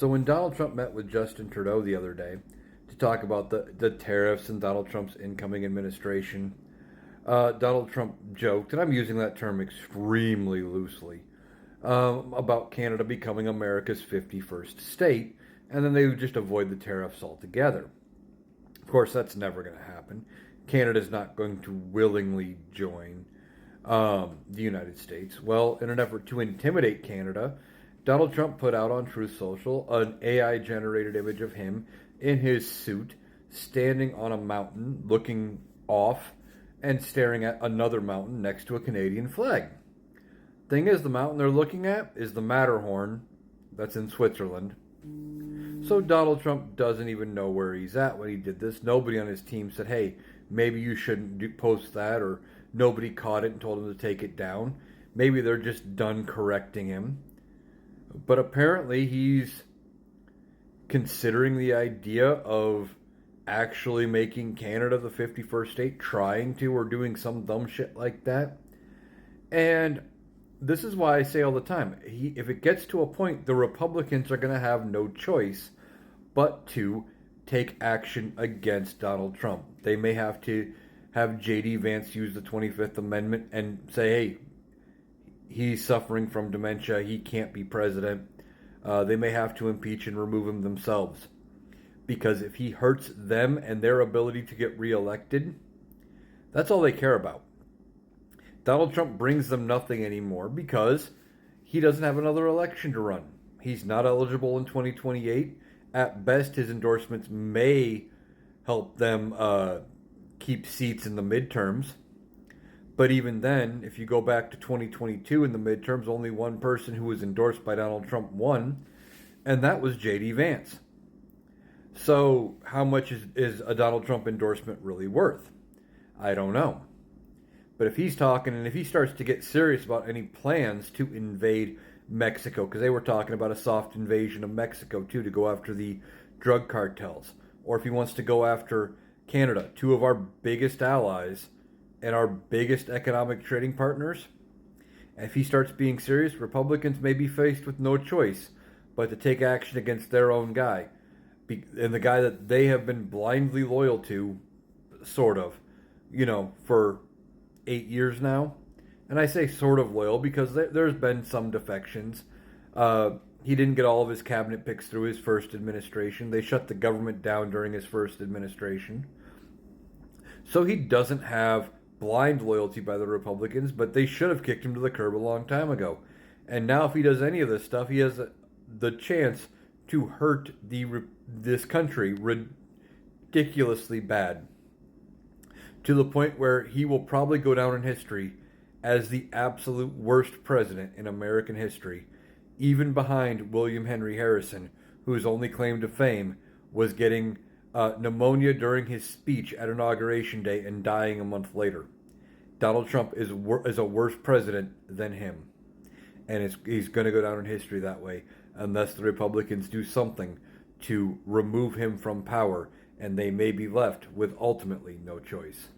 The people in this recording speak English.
So when Donald Trump met with Justin Trudeau the other day to talk about the tariffs and Donald Trump's incoming administration, Donald Trump joked, and I'm using that term extremely loosely, about Canada becoming America's 51st state, and then they would just avoid the tariffs altogether. Of course, that's never going to happen. Canada's not going to willingly join the United States. Well, in an effort to intimidate Canada, Donald Trump put out on Truth Social an AI generated image of him in his suit, standing on a mountain, looking off, and staring at another mountain next to a Canadian flag. Thing is, the mountain they're looking at is the Matterhorn, that's in Switzerland. So Donald Trump doesn't even know where he's at when he did this. Nobody on his team said, hey, maybe you shouldn't post that, or nobody caught it and told him to take it down. Maybe they're just done correcting him. But apparently he's considering the idea of actually making Canada the 51st state, trying to, or doing some dumb shit like that. And this is why I say all the time, if it gets to a point, the Republicans are going to have no choice but to take action against Donald Trump. They may have to have J.D. Vance use the 25th Amendment and say, hey, he's suffering from dementia, he can't be president. They may have to impeach and remove him themselves. Because if he hurts them and their ability to get reelected, that's all they care about. Donald Trump brings them nothing anymore because he doesn't have another election to run. He's not eligible in 2028. At best, his endorsements may help them keep seats in the midterms. But even then, if you go back to 2022 in the midterms, only one person who was endorsed by Donald Trump won, and that was J.D. Vance. So how much is a Donald Trump endorsement really worth? I don't know. But if he's talking, and if he starts to get serious about any plans to invade Mexico, because they were talking about a soft invasion of Mexico too, to go after the drug cartels, or if he wants to go after Canada, two of our biggest allies and our biggest economic trading partners, and if he starts being serious, Republicans may be faced with no choice but to take action against their own guy, and the guy that they have been blindly loyal to, sort of, for 8 years now. And I say sort of loyal because there's been some defections. He didn't get all of his cabinet picks through his first administration. They shut the government down during his first administration. So he doesn't have blind loyalty by the Republicans, but they should have kicked him to the curb a long time ago. And now if he does any of this stuff, he has the chance to hurt this country ridiculously bad, to the point where he will probably go down in history as the absolute worst president in American history, even behind William Henry Harrison, whose only claim to fame was getting pneumonia during his speech at Inauguration Day and dying a month later. Donald Trump is a worse president than him. And he's going to go down in history that way unless the Republicans do something to remove him from power, and they may be left with ultimately no choice.